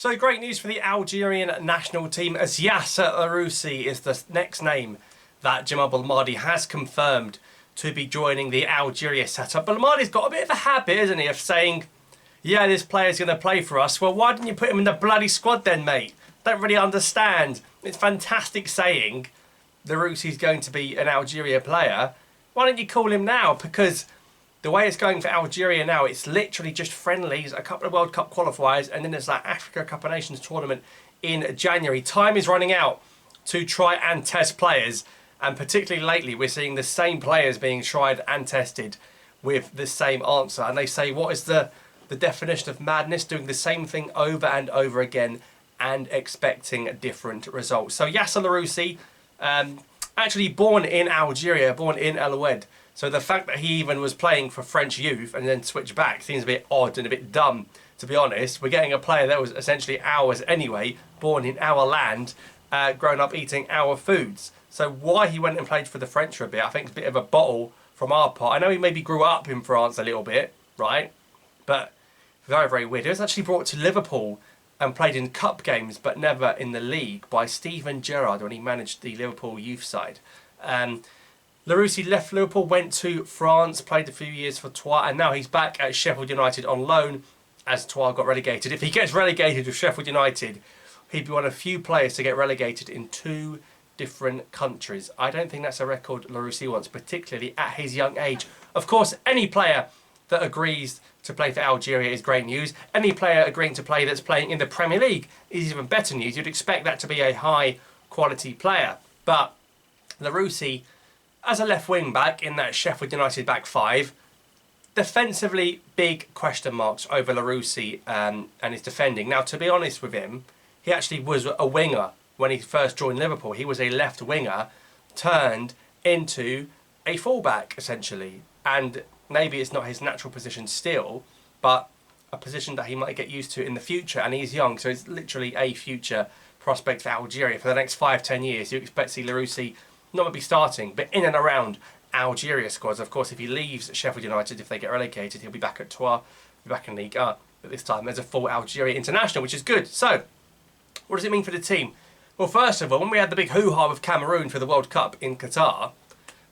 So great news for the Algerian national team, as Yasser Larouci is the next name that Jamal Belmadi has confirmed to be joining the Algeria setup. Belmadi's got a bit of a habit, isn't he, of saying, yeah, this player's going to play for us. Well, why didn't you put him in the bloody squad then, mate? Don't really understand. It's fantastic saying Larouci's going to be an Algeria player. Why don't you call him now? Because the way it's going for Algeria now, it's literally just friendlies, a couple of World Cup qualifiers, and then there's that Africa Cup of Nations tournament in January. Time is running out to try and test players, and particularly lately we're seeing the same players being tried and tested with the same answer. And they say, what is the definition of madness? Doing the same thing over and over again and expecting different results. So Yasser Larouci, actually born in Algeria, born in El Oued. So the fact that he even was playing for French youth and then switched back seems a bit odd and a bit dumb, to be honest. We're getting a player that was essentially ours anyway, born in our land, grown up eating our foods. So why he went and played for the French for a bit, I think it's a bit of a bottle from our part. I know he maybe grew up in France a little bit, right? But very, very weird. He was actually brought to Liverpool and played in cup games, but never in the league, by Steven Gerrard when he managed the Liverpool youth side. Larouci left Liverpool, went to France, played a few years for Troyes, and now he's back at Sheffield United on loan as Troyes got relegated. If he gets relegated with Sheffield United, he'd be one of few players to get relegated in 2 different countries. I don't think that's a record Larouci wants, particularly at his young age. Of course, any player that agrees to play for Algeria is great news. Any player agreeing to play that's playing in the Premier League is even better news. You'd expect that to be a high quality player. But Larouci, as a left wing back in that Sheffield United back 5, defensively big question marks over Larouci and his defending. Now, to be honest with him, he actually was a winger when he first joined Liverpool. He was a left winger turned into a fullback essentially, and maybe it's not his natural position still, but a position that he might get used to in the future. And he's young, so it's literally a future prospect for Algeria for the next 5-10 years. You expect to see Larouci not to be starting, but in and around Algeria squads. Of course, if he leaves Sheffield United, if they get relegated, he'll be back at Troyes, be back in Ligue 1, but this time as a full Algeria international, which is good. So, what does it mean for the team? Well, first of all, when we had the big hoo-ha with Cameroon for the World Cup in Qatar,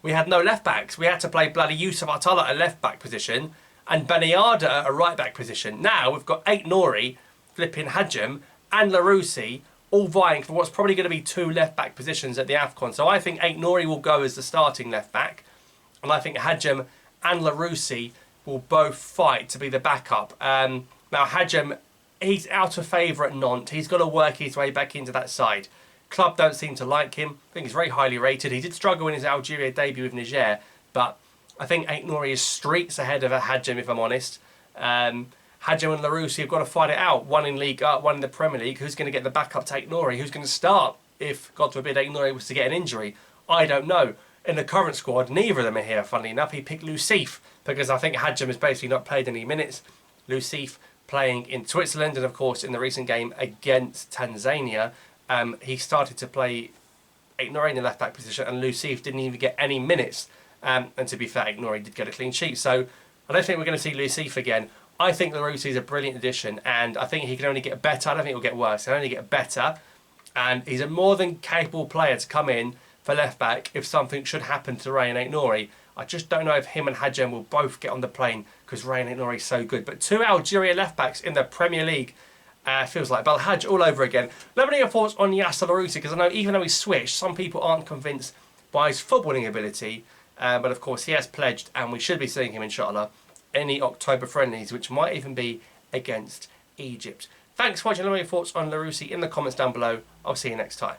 we had no left-backs. We had to play bloody Yusuf Attal at a left-back position and Baniada at a right-back position. Now, we've got Ait-Nouri, flipping Hadjem, and Larouci all vying for what's probably going to be 2 left-back positions at the AFCON. So I think Ait-Nouri will go as the starting left-back, and I think Hadjem and Larouci will both fight to be the backup. Now Hadjem, he's out of favour at Nantes. He's got to work his way back into that side. Club don't seem to like him. I think he's very highly rated. He did struggle in his Algeria debut with Niger, but I think Ait-Nouri is streets ahead of Hadjem, if I'm honest. Hadjem and Larouci have got to fight it out. One in League 1, one in the Premier League. Who's going to get the backup to Ait-Nouri? Who's going to start if, God forbid, Ait-Nouri was to get an injury? I don't know. In the current squad, neither of them are here, funnily enough. He picked Lucif because I think Hadjem has basically not played any minutes. Lucif playing in Switzerland, and of course in the recent game against Tanzania, he started to play Ait-Nouri in the left-back position, and Lucif didn't even get any minutes. And to be fair, Ait-Nouri did get a clean sheet. So I don't think we're going to see Lucif again. I think Larouci is a brilliant addition, and I think he can only get better. I don't think he'll get worse. He'll only get better, and he's a more than capable player to come in for left-back if something should happen to Ray and Ait-Nouri. I just don't know if him and Hadjem will both get on the plane because Ray and Ait-Nouri is so good. But 2 Algeria left-backs in the Premier League feels like Belhaj all over again. Let me know your thoughts on Yasser Larouci, because I know even though he's switched, some people aren't convinced by his footballing ability. But of course, he has pledged, and we should be seeing him, inshallah, any October friendlies, which might even be against Egypt. Thanks for watching. Let me know your thoughts on Larouci in the comments down below. I'll see you next time.